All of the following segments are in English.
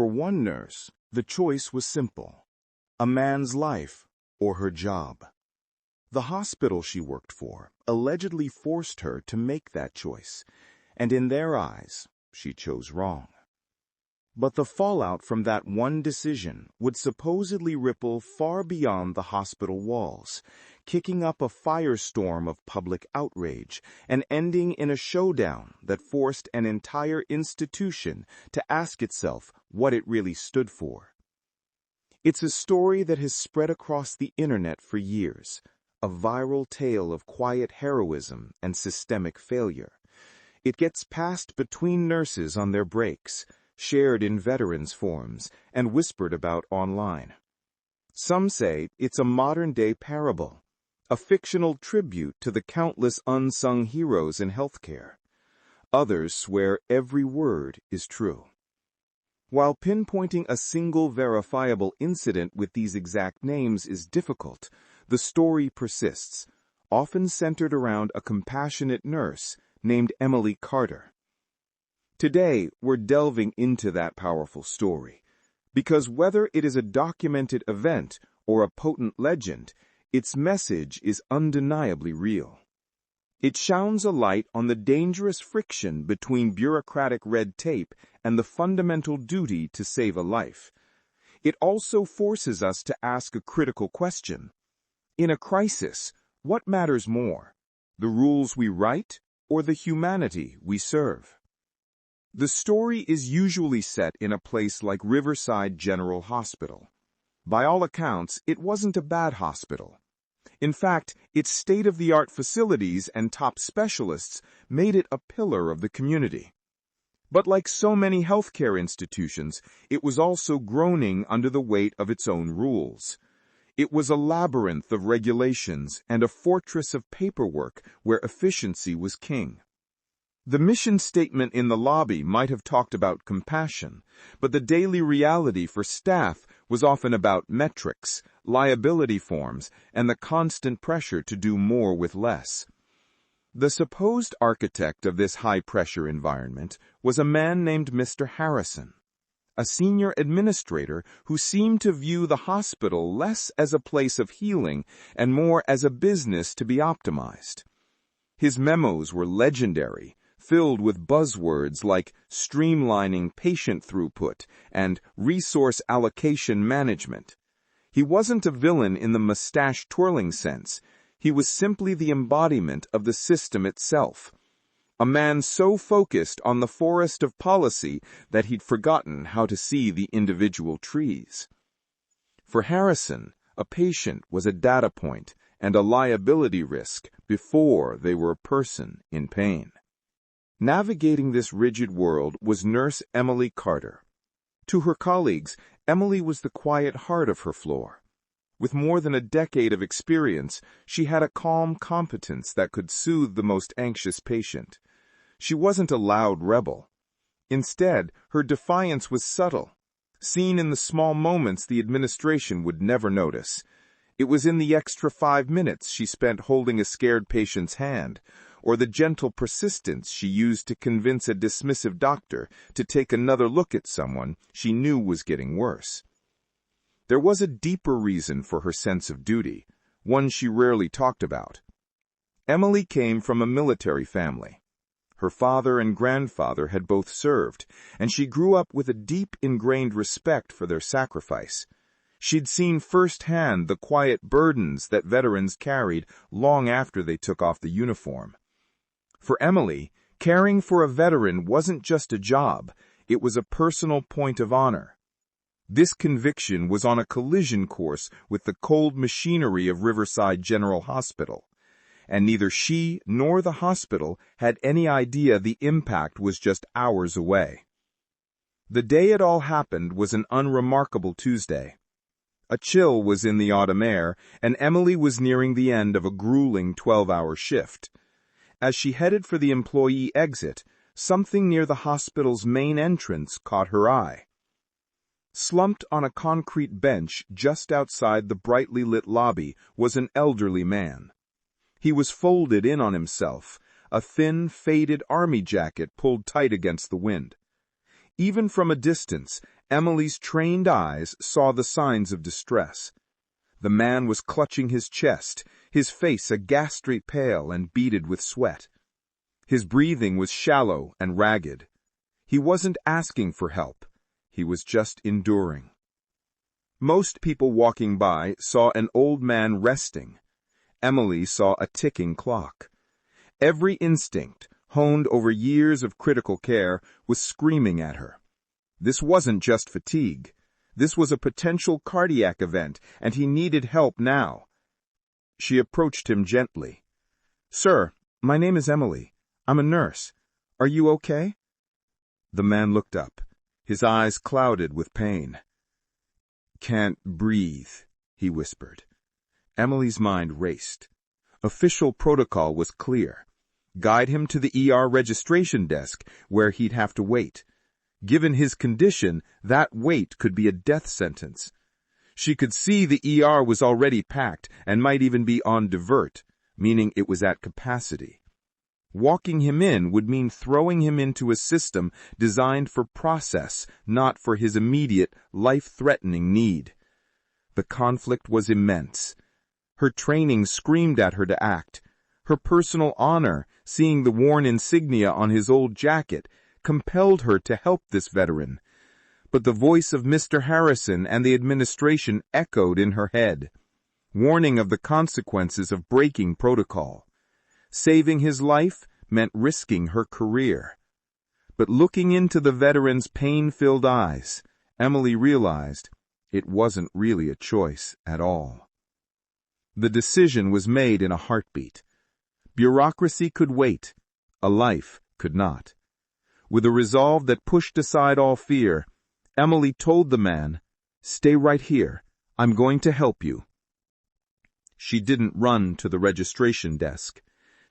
For one nurse, the choice was simple: a man's life or her job. The hospital she worked for allegedly forced her to make that choice, and in their eyes, she chose wrong. But the fallout from that one decision would supposedly ripple far beyond the hospital walls, kicking up a firestorm of public outrage and ending in a showdown that forced an entire institution to ask itself what it really stood for. It's a story that has spread across the internet for years, a viral tale of quiet heroism and systemic failure. It gets passed between nurses on their breaks, shared in veterans' forums, and whispered about online. Some say it's a modern-day parable, a fictional tribute to the countless unsung heroes in healthcare. Others swear every word is true. While pinpointing a single verifiable incident with these exact names is difficult, the story persists, often centered around a compassionate nurse named Emily Carter. Today, we're delving into that powerful story, because whether it is a documented event or a potent legend, its message is undeniably real. It shines a light on the dangerous friction between bureaucratic red tape and the fundamental duty to save a life. It also forces us to ask a critical question. In a crisis, what matters more, the rules we write or the humanity we serve? The story is usually set in a place like Riverside General Hospital. By all accounts, it wasn't a bad hospital. In fact, its state-of-the-art facilities and top specialists made it a pillar of the community. But like so many healthcare institutions, it was also groaning under the weight of its own rules. It was a labyrinth of regulations and a fortress of paperwork where efficiency was king. The mission statement in the lobby might have talked about compassion, but the daily reality for staff was often about metrics, liability forms, and the constant pressure to do more with less. The supposed architect of this high-pressure environment was a man named Mr. Harrison, a senior administrator who seemed to view the hospital less as a place of healing and more as a business to be optimized. His memos were legendary, filled with buzzwords like streamlining patient throughput and resource allocation management. He wasn't a villain in the mustache-twirling sense. He was simply the embodiment of the system itself. A man so focused on the forest of policy that he'd forgotten how to see the individual trees. For Harrison, a patient was a data point and a liability risk before they were a person in pain. Navigating this rigid world was nurse Emily Carter. To her colleagues, Emily was the quiet heart of her floor. With more than a decade of experience, she had a calm competence that could soothe the most anxious patient. She wasn't a loud rebel. Instead, her defiance was subtle, seen in the small moments the administration would never notice. It was in the extra 5 minutes she spent holding a scared patient's hand, or the gentle persistence she used to convince a dismissive doctor to take another look at someone she knew was getting worse. There was a deeper reason for her sense of duty, one she rarely talked about. Emily came from a military family. Her father and grandfather had both served, and she grew up with a deep ingrained respect for their sacrifice. She'd seen firsthand the quiet burdens that veterans carried long after they took off the uniform. For Emily, caring for a veteran wasn't just a job, it was a personal point of honor. This conviction was on a collision course with the cold machinery of Riverside General Hospital, and neither she nor the hospital had any idea the impact was just hours away. The day it all happened was an unremarkable Tuesday. A chill was in the autumn air, and Emily was nearing the end of a grueling 12-hour shift. As she headed for the employee exit, something near the hospital's main entrance caught her eye. Slumped on a concrete bench just outside the brightly lit lobby was an elderly man. He was folded in on himself, a thin, faded army jacket pulled tight against the wind. Even from a distance, Emily's trained eyes saw the signs of distress. The man was clutching his chest, his face a ghastly pale and beaded with sweat. His breathing was shallow and ragged. He wasn't asking for help. He was just enduring. Most people walking by saw an old man resting. Emily saw a ticking clock. Every instinct, honed over years of critical care, was screaming at her. This wasn't just fatigue. This was a potential cardiac event, and he needed help now. She approached him gently. "Sir, my name is Emily. I'm a nurse. Are you okay?" The man looked up, his eyes clouded with pain. "Can't breathe," he whispered. Emily's mind raced. Official protocol was clear. Guide him to the ER registration desk, where he'd have to wait. Given his condition, that wait could be a death sentence. She could see the ER was already packed and might even be on divert, meaning it was at capacity. Walking him in would mean throwing him into a system designed for process, not for his immediate, life-threatening need. The conflict was immense. Her training screamed at her to act. Her personal honor, seeing the worn insignia on his old jacket, compelled her to help this veteran. But the voice of Mr. Harrison and the administration echoed in her head, warning of the consequences of breaking protocol. Saving his life meant risking her career. But looking into the veteran's pain-filled eyes, Emily realized it wasn't really a choice at all. The decision was made in a heartbeat. Bureaucracy could wait. A life could not. With a resolve that pushed aside all fear, Emily told the man, "Stay right here. I'm going to help you." She didn't run to the registration desk.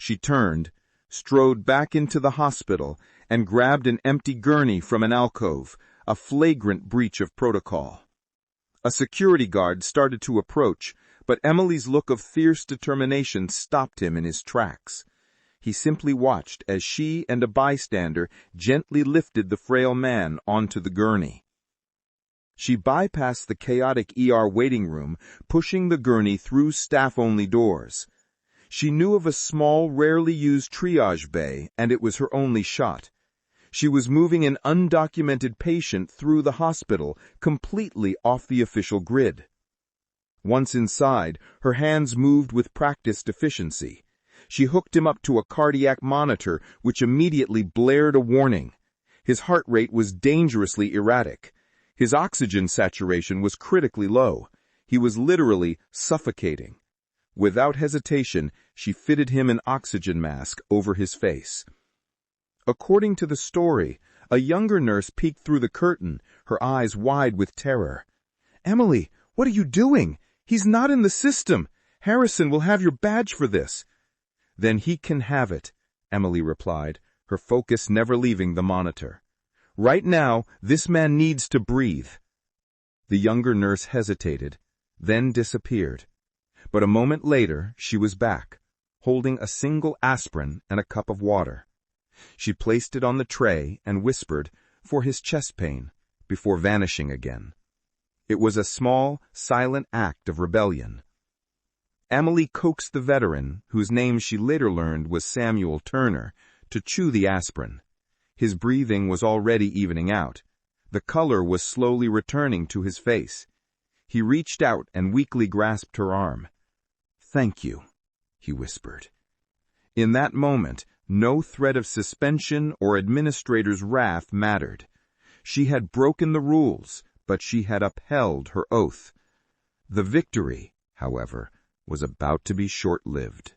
She turned, strode back into the hospital, and grabbed an empty gurney from an alcove, a flagrant breach of protocol. A security guard started to approach, but Emily's look of fierce determination stopped him in his tracks. He simply watched as she and a bystander gently lifted the frail man onto the gurney. She bypassed the chaotic ER waiting room, pushing the gurney through staff-only doors. She knew of a small, rarely used triage bay, and it was her only shot. She was moving an undocumented patient through the hospital, completely off the official grid. Once inside, her hands moved with practiced efficiency. She hooked him up to a cardiac monitor, which immediately blared a warning. His heart rate was dangerously erratic. His oxygen saturation was critically low. He was literally suffocating. Without hesitation, she fitted him an oxygen mask over his face. According to the story, a younger nurse peeked through the curtain, her eyes wide with terror. "Emily, what are you doing? He's not in the system. Harrison will have your badge for this." "Then he can have it," Emily replied, her focus never leaving the monitor. "Right now, this man needs to breathe." The younger nurse hesitated, then disappeared. But a moment later, she was back, holding a single aspirin and a cup of water. She placed it on the tray and whispered, "For his chest pain," before vanishing again. It was a small, silent act of rebellion. Emily coaxed the veteran, whose name she later learned was Samuel Turner, to chew the aspirin. His breathing was already evening out. The color was slowly returning to his face. He reached out and weakly grasped her arm. "Thank you," he whispered. In that moment, no threat of suspension or administrator's wrath mattered. She had broken the rules, but she had upheld her oath. The victory, however, was about to be short-lived.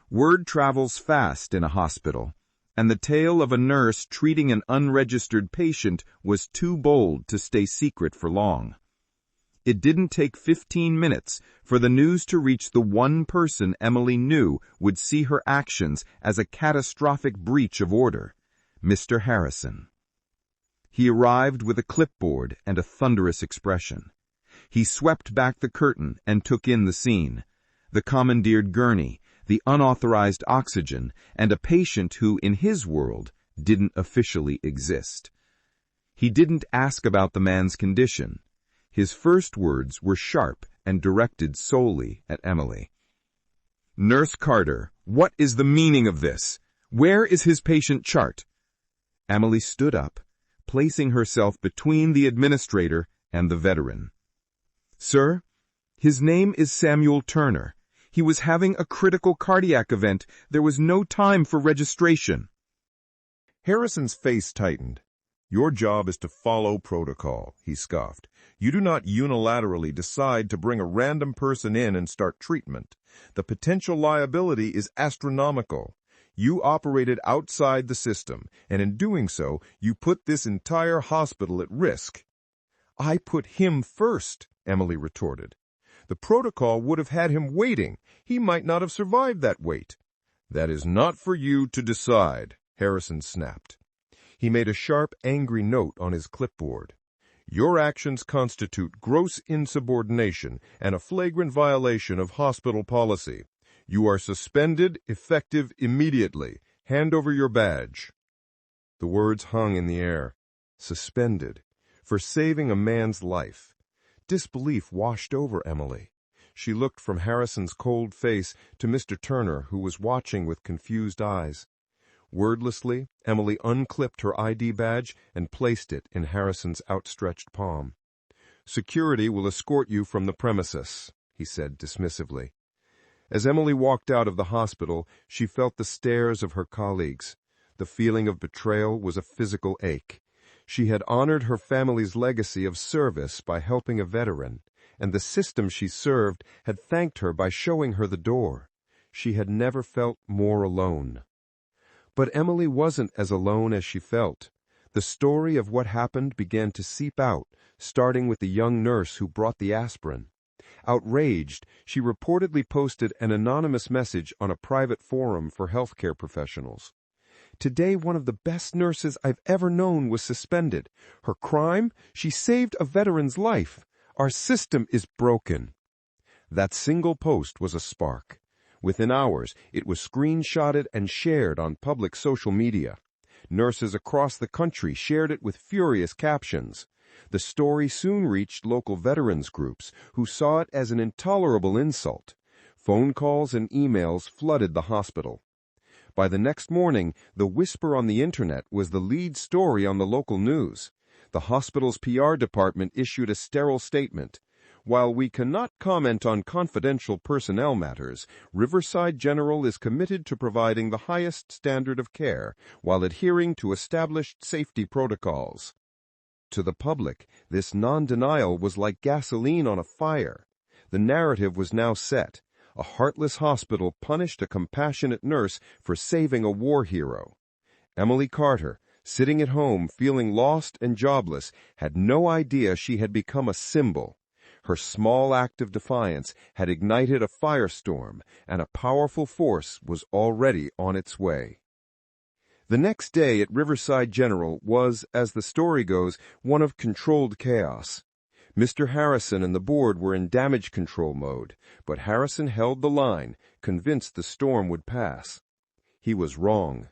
Word travels fast in a hospital, and the tale of a nurse treating an unregistered patient was too bold to stay secret for long. It didn't take 15 minutes for the news to reach the one person Emily knew would see her actions as a catastrophic breach of order, Mr. Harrison. He arrived with a clipboard and a thunderous expression. He swept back the curtain and took in the scene, the commandeered gurney, the unauthorized oxygen, and a patient who, in his world, didn't officially exist. He didn't ask about the man's condition. His first words were sharp and directed solely at Emily. "Nurse Carter, what is the meaning of this? Where is his patient chart?" Emily stood up, placing herself between the administrator and the veteran. "Sir, his name is Samuel Turner. He was having a critical cardiac event. There was no time for registration." Harrison's face tightened. "Your job is to follow protocol," he scoffed. "You do not unilaterally decide to bring a random person in and start treatment. The potential liability is astronomical. You operated outside the system, and in doing so, you put this entire hospital at risk." "I put him first," Emily retorted. "The protocol would have had him waiting. He might not have survived that wait." "That is not for you to decide," Harrison snapped. He made a sharp, angry note on his clipboard. "Your actions constitute gross insubordination and a flagrant violation of hospital policy. You are suspended, effective immediately. Hand over your badge." The words hung in the air. Suspended. For saving a man's life. Disbelief washed over Emily. She looked from Harrison's cold face to Mr. Turner, who was watching with confused eyes. Wordlessly, Emily unclipped her ID badge and placed it in Harrison's outstretched palm. "Security will escort you from the premises," he said dismissively. As Emily walked out of the hospital, she felt the stares of her colleagues. The feeling of betrayal was a physical ache. She had honored her family's legacy of service by helping a veteran, and the system she served had thanked her by showing her the door. She had never felt more alone. But Emily wasn't as alone as she felt. The story of what happened began to seep out, starting with the young nurse who brought the aspirin. Outraged, she reportedly posted an anonymous message on a private forum for healthcare professionals. "Today, one of the best nurses I've ever known was suspended. Her crime? She saved a veteran's life. Our system is broken." That single post was a spark. Within hours, it was screenshotted and shared on public social media. Nurses across the country shared it with furious captions. The story soon reached local veterans groups, who saw it as an intolerable insult. Phone calls and emails flooded the hospital. By the next morning, the whisper on the internet was the lead story on the local news. The hospital's PR department issued a sterile statement. "While we cannot comment on confidential personnel matters, Riverside General is committed to providing the highest standard of care while adhering to established safety protocols." To the public, this non-denial was like gasoline on a fire. The narrative was now set. A heartless hospital punished a compassionate nurse for saving a war hero. Emily Carter, sitting at home feeling lost and jobless, had no idea she had become a symbol. Her small act of defiance had ignited a firestorm, and a powerful force was already on its way. The next day at Riverside General was, as the story goes, one of controlled chaos. Mr. Harrison and the board were in damage control mode, but Harrison held the line, convinced the storm would pass. He was wrong.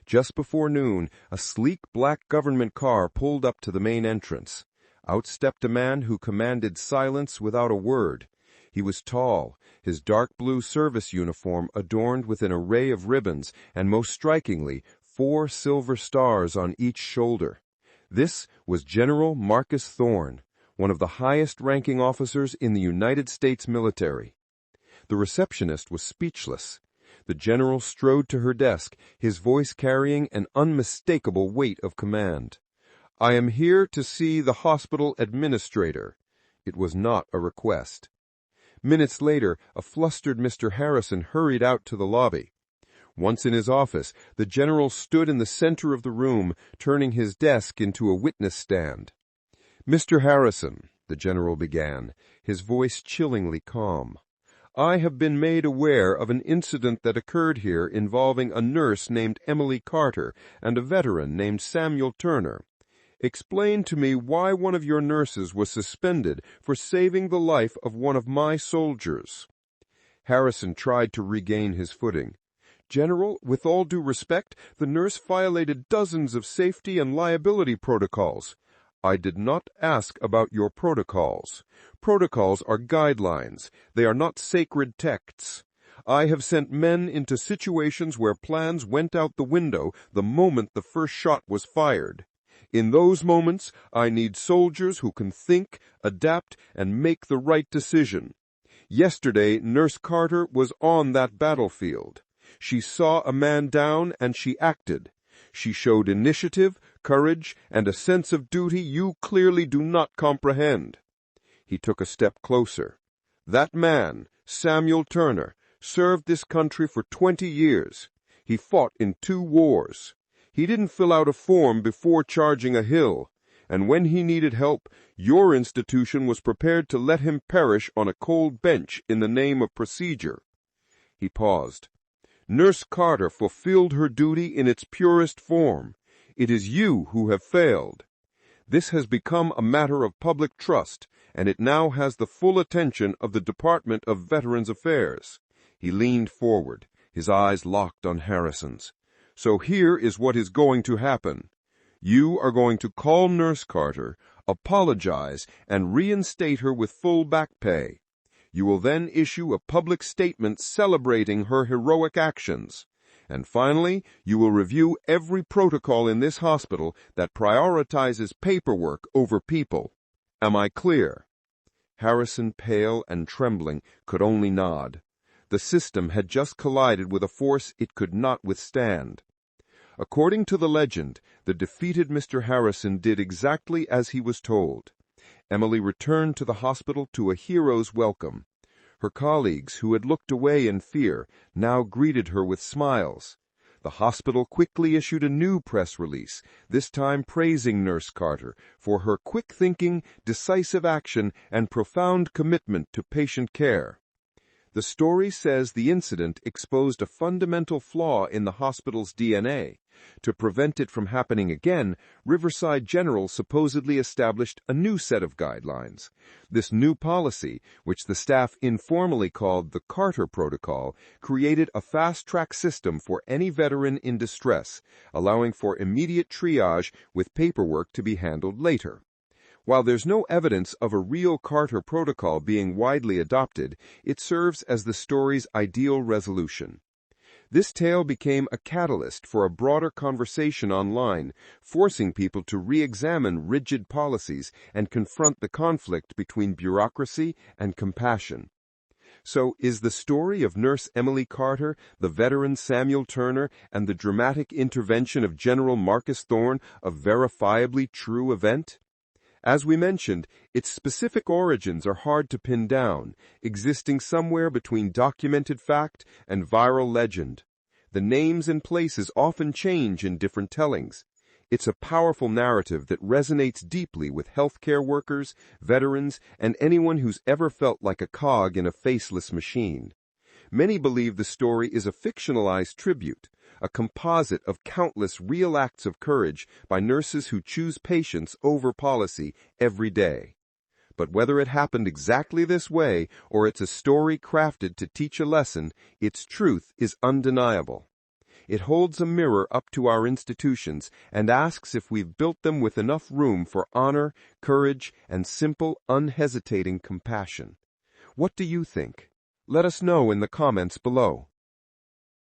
Just before noon, a sleek black government car pulled up to the main entrance. Out stepped a man who commanded silence without a word. He was tall, his dark blue service uniform adorned with an array of ribbons, and most strikingly, 4 silver stars on each shoulder. This was General Marcus Thorne, one of the highest-ranking officers in the United States military. The receptionist was speechless. The general strode to her desk, his voice carrying an unmistakable weight of command. "I am here to see the hospital administrator." It was not a request. Minutes later, a flustered Mr. Harrison hurried out to the lobby. Once in his office, the general stood in the center of the room, turning his desk into a witness stand. "Mr. Harrison," the general began, his voice chillingly calm, "I have been made aware of an incident that occurred here involving a nurse named Emily Carter and a veteran named Samuel Turner. Explain to me why one of your nurses was suspended for saving the life of one of my soldiers." Harrison tried to regain his footing. General, with all due respect, the nurse violated dozens of safety and liability protocols. I did not ask about your protocols. Protocols are guidelines. They are not sacred texts. I have sent men into situations where plans went out the window the moment the first shot was fired. In those moments, I need soldiers who can think, adapt, and make the right decision. Yesterday, Nurse Carter was on that battlefield. She saw a man down and she acted. She showed initiative, courage, and a sense of duty you clearly do not comprehend. He took a step closer. That man, Samuel Turner, served this country for 20 years. He fought in 2 wars. He didn't fill out a form before charging a hill, and when he needed help, your institution was prepared to let him perish on a cold bench in the name of procedure. He paused. Nurse Carter fulfilled her duty in its purest form. It is you who have failed. This has become a matter of public trust, and it now has the full attention of the Department of Veterans Affairs. He leaned forward, his eyes locked on Harrison's. So here is what is going to happen. You are going to call Nurse Carter, apologize, and reinstate her with full back pay. You will then issue a public statement celebrating her heroic actions. And finally, you will review every protocol in this hospital that prioritizes paperwork over people. Am I clear? Harrison, pale and trembling, could only nod. The system had just collided with a force it could not withstand. According to the legend, the defeated Mr. Harrison did exactly as he was told. Emily returned to the hospital to a hero's welcome. Her colleagues, who had looked away in fear, now greeted her with smiles. The hospital quickly issued a new press release, this time praising Nurse Carter for her quick thinking, decisive action, and profound commitment to patient care. The story says the incident exposed a fundamental flaw in the hospital's DNA. To prevent it from happening again, Riverside General supposedly established a new set of guidelines. This new policy, which the staff informally called the Carter Protocol, created a fast-track system for any veteran in distress, allowing for immediate triage with paperwork to be handled later. While there's no evidence of a real Carter Protocol being widely adopted, it serves as the story's ideal resolution. This tale became a catalyst for a broader conversation online, forcing people to re-examine rigid policies and confront the conflict between bureaucracy and compassion. So, is the story of Nurse Emily Carter, the veteran Samuel Turner, and the dramatic intervention of General Marcus Thorne a verifiably true event? As we mentioned, its specific origins are hard to pin down, existing somewhere between documented fact and viral legend. The names and places often change in different tellings. It's a powerful narrative that resonates deeply with healthcare workers, veterans, and anyone who's ever felt like a cog in a faceless machine. Many believe the story is a fictionalized tribute, a composite of countless real acts of courage by nurses who choose patients over policy every day. But whether it happened exactly this way or it's a story crafted to teach a lesson, its truth is undeniable. It holds a mirror up to our institutions and asks if we've built them with enough room for honor, courage, and simple, unhesitating compassion. What do you think? Let us know in the comments below.